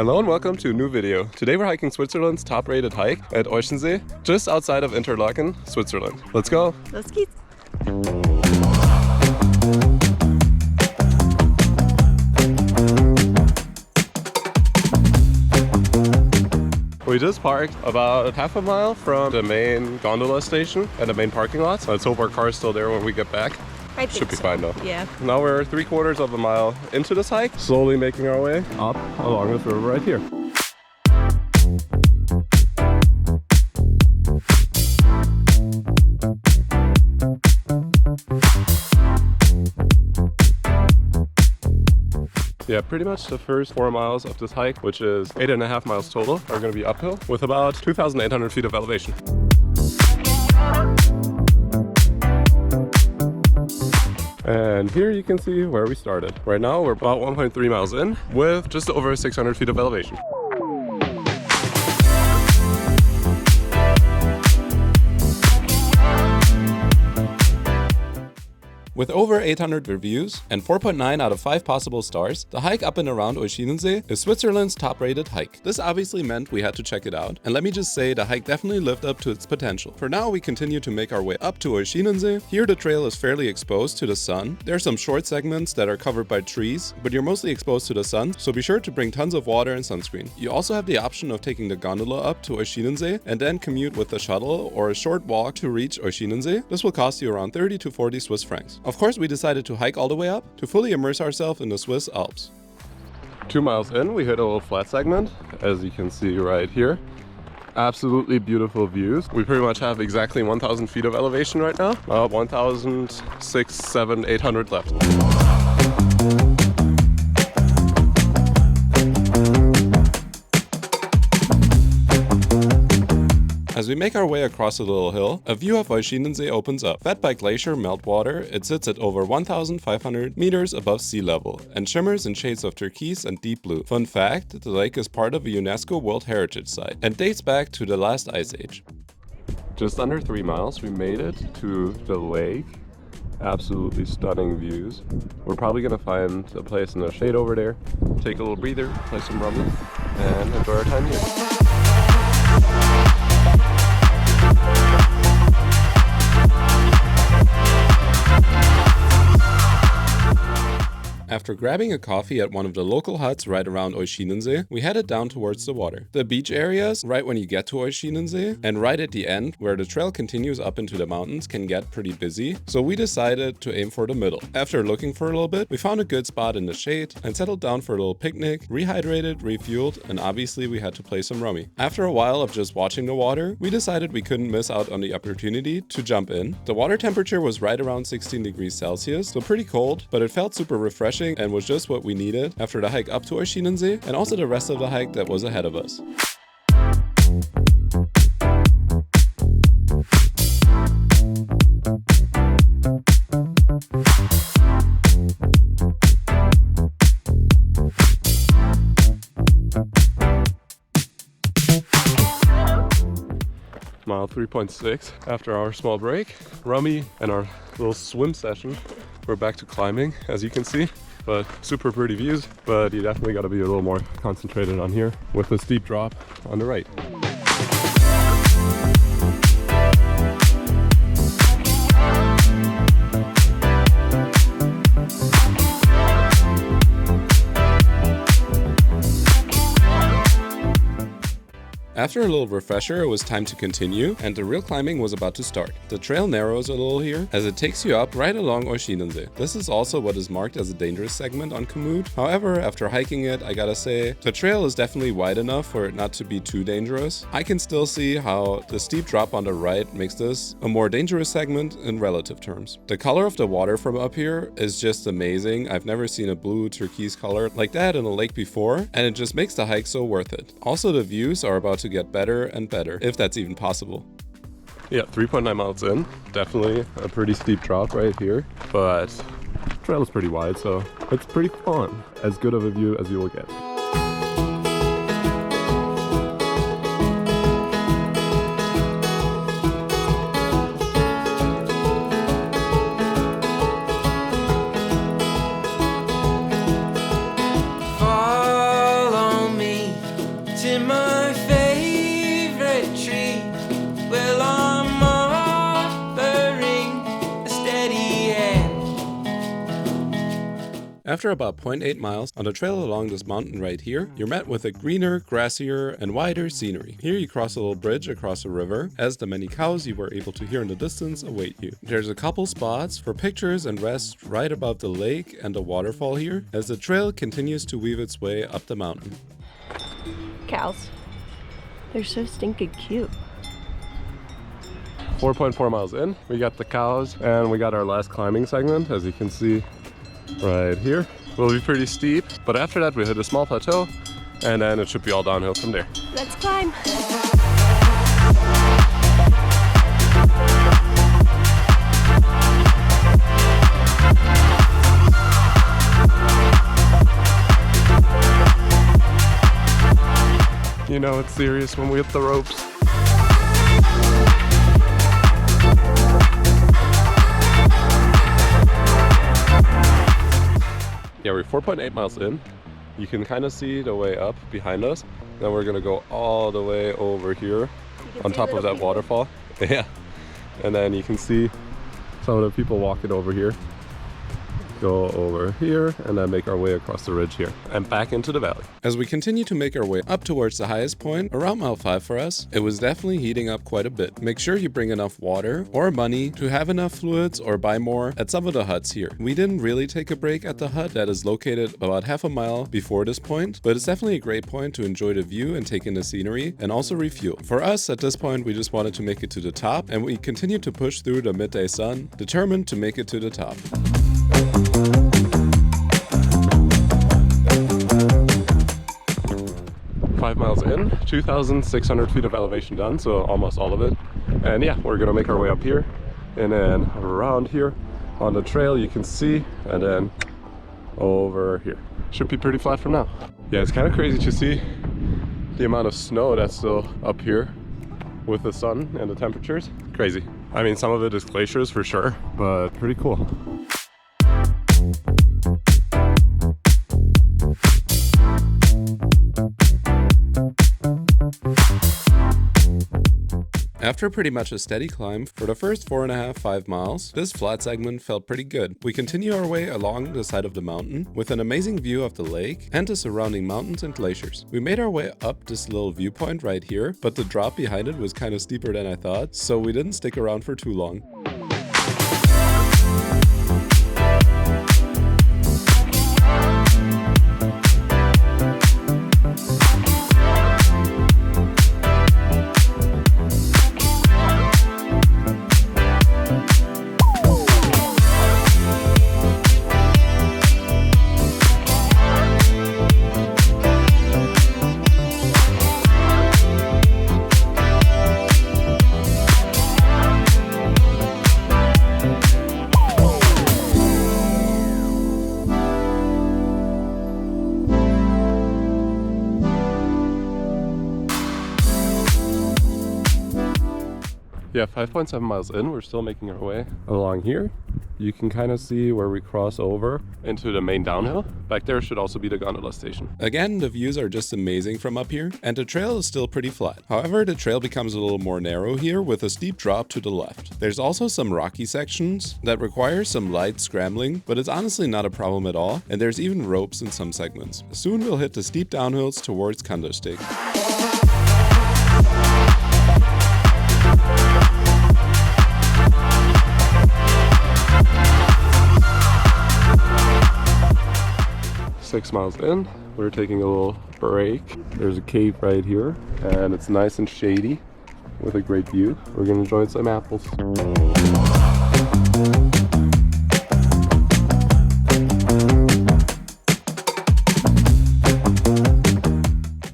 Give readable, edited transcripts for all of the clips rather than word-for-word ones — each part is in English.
Hello and welcome to a new video. Today we're hiking Switzerland's top-rated hike at Oeschinensee, just outside of Interlaken, Switzerland. Let's go! Los geht's! We just parked about half a mile from the main gondola station and the main parking lot. Let's hope our car's still there when we get back. I think Should be so. fine though. Yeah. Now we're 3/4 of a mile into this hike, slowly making our way up along this river right here. Yeah, pretty much the first 4 miles of this hike, which is 8.5 miles total, are going to be uphill with about 2,800 feet of elevation. And here you can see where we started. Right now we're about 1.3 miles in with just over 600 feet of elevation. With over 800 reviews and 4.9 out of 5 possible stars, the hike up and around Oeschinensee is Switzerland's top-rated hike. This obviously meant we had to check it out, and let me just say the hike definitely lived up to its potential. For now, we continue to make our way up to Oeschinensee. Here the trail is fairly exposed to the sun. There are some short segments that are covered by trees, but you're mostly exposed to the sun, so be sure to bring tons of water and sunscreen. You also have the option of taking the gondola up to Oeschinensee and then commute with the shuttle or a short walk to reach Oeschinensee. This will cost you around 30 to 40 Swiss francs. Of course, we decided to hike all the way up to fully immerse ourselves in the Swiss Alps. 2 miles in, we hit a little flat segment, as you can see right here. Absolutely beautiful views. We pretty much have exactly 1,000 feet of elevation right now. 1,600, 700, 800 left. As we make our way across a little hill, a view of Oeschinensee opens up. Fed by glacier meltwater, it sits at over 1,500 meters above sea level and shimmers in shades of turquoise and deep blue. Fun fact, the lake is part of a UNESCO World Heritage Site and dates back to the last ice age. Just under 3 miles, we made it to the lake. Absolutely stunning views. We're probably gonna find a place in the shade over there, take a little breather, play some rummy, and enjoy our time here. After grabbing a coffee at one of the local huts right around Oeschinensee, we headed down towards the water. The beach areas, right when you get to Oeschinensee, and right at the end, where the trail continues up into the mountains, can get pretty busy, so we decided to aim for the middle. After looking for a little bit, we found a good spot in the shade and settled down for a little picnic, rehydrated, refueled, and obviously we had to play some rummy. After a while of just watching the water, we decided we couldn't miss out on the opportunity to jump in. The water temperature was right around 16 degrees Celsius, so pretty cold, but it felt super refreshing and was just what we needed after the hike up to Oeschinensee and also the rest of the hike that was ahead of us. Mile 3.6 after our small break, rummy, and our little swim session. We're back to climbing, as you can see, but super pretty views, but you definitely got to be a little more concentrated on here with the steep drop on the right. After a little refresher, it was time to continue, and the real climbing was about to start. The trail narrows a little here, as it takes you up right along Oeschinensee. This is also what is marked as a dangerous segment on Komoot. However, after hiking it, I gotta say, the trail is definitely wide enough for it not to be too dangerous. I can still see how the steep drop on the right makes this a more dangerous segment in relative terms. The color of the water from up here is just amazing. I've never seen a blue turquoise color like that in a lake before, and it just makes the hike so worth it. Also, the views are about to get better and better, if that's even possible. Yeah, 3.9 miles in, definitely a pretty steep drop right here, but the trail is pretty wide, so it's pretty fun. As good of a view as you will get. Follow me in my favorite tree. Well, I'm offering a steady hand. After about 0.8 miles on the trail along this mountain right here, you're met with a greener, grassier, and wider scenery. Here you cross a little bridge across a river, as the many cows you were able to hear in the distance await you. There's a couple spots for pictures and rest right above the lake and the waterfall here, as the trail continues to weave its way up the mountain. Cows. They're so stinking cute. 4.4 miles in, we got the cows and we got our last climbing segment, as you can see right here. Will be pretty steep, but after that we hit a small plateau and then it should be all downhill from there. Let's climb. You know it's serious when we hit the ropes. Yeah, we're 4.8 miles in. You can kind of see the way up behind us. Then we're gonna go all the way over here on top of that waterfall. Yeah, and then you can see some of the people walking over here. Go over here and then make our way across the ridge here and back into the valley. As we continue to make our way up towards the highest point, around mile 5 for us, it was definitely heating up quite a bit. Make sure you bring enough water or money to have enough fluids or buy more at some of the huts here. We didn't really take a break at the hut that is located about half a mile before this point, but it's definitely a great point to enjoy the view and take in the scenery and also refuel. For us at this point, we just wanted to make it to the top, and we continued to push through the midday sun, determined to make it to the top. 5 miles in, 2,600 feet of elevation done, so almost all of it. And yeah, we're gonna make our way up here and then around here on the trail you can see, and then over here. Should be pretty flat from now. Yeah, it's kind of crazy to see the amount of snow that's still up here with the sun and the temperatures. Crazy. I mean, some of it is glaciers for sure, but pretty cool. After pretty much a steady climb for the first 4.5–5 miles, this flat segment felt pretty good. We continue our way along the side of the mountain with an amazing view of the lake and the surrounding mountains and glaciers. We made our way up this little viewpoint right here, but the drop behind it was kind of steeper than I thought, so we didn't stick around for too long. Yeah, 5.7 miles in, we're still making our way along here. You can kind of see where we cross over into the main downhill. Back there should also be the gondola station. Again, the views are just amazing from up here, and the trail is still pretty flat. However, the trail becomes a little more narrow here with a steep drop to the left. There's also some rocky sections that require some light scrambling, but it's honestly not a problem at all, and there's even ropes in some segments. Soon we'll hit the steep downhills towards Kandersteg. 6 miles in, we're taking a little break. There's a cave right here and it's nice and shady with a great view. We're gonna enjoy some apples.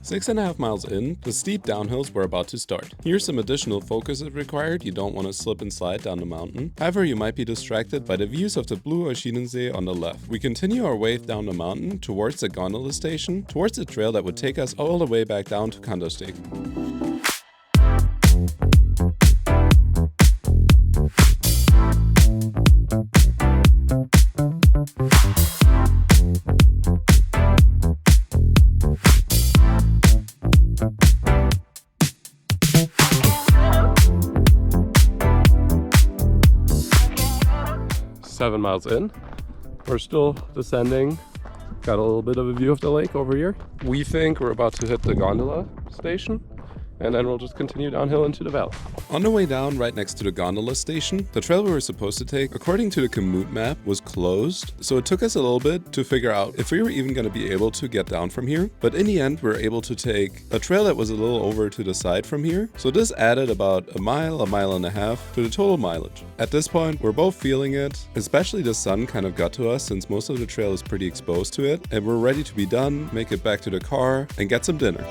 6.5 miles in, the steep downhills were about to start. Here's some additional focus if required. You don't want to slip and slide down the mountain. However, you might be distracted by the views of the blue Oeschinensee on the left. We continue our way down the mountain towards the gondola station, towards the trail that would take us all the way back down to Kandersteg. 7 miles in. We're still descending. Got a little bit of a view of the lake over here. We think we're about to hit the gondola station, and then we'll just continue downhill into the valley. On the way down, right next to the gondola station, the trail we were supposed to take, according to the Komoot map, was closed. So it took us a little bit to figure out if we were even going to be able to get down from here. But in the end, we were able to take a trail that was a little over to the side from here. So this added about a mile and a half to the total mileage. At this point, we're both feeling it, especially the sun kind of got to us since most of the trail is pretty exposed to it. And we're ready to be done, make it back to the car, and get some dinner.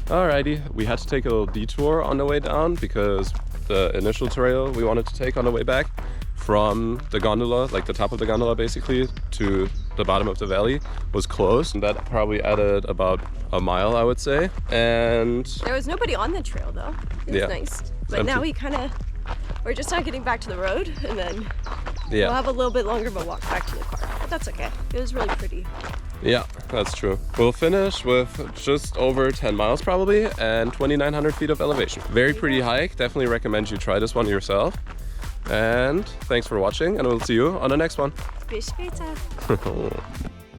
Alrighty, we had to take a little detour on the way down because the initial trail we wanted to take on the way back from the gondola, like the top of the gondola basically, to the bottom of the valley was closed. And that probably added about a mile, I would say. And There was nobody on the trail though. It was nice. But now we're just not getting back to the road, and then we'll have a little bit longer of a walk back to the car. But that's okay. It was really pretty. Yeah, that's true. We'll finish with just over 10 miles probably and 2,900 feet of elevation. Very pretty hike. Definitely recommend you try this one yourself. And thanks for watching, and we'll see you on the next one. Bis später.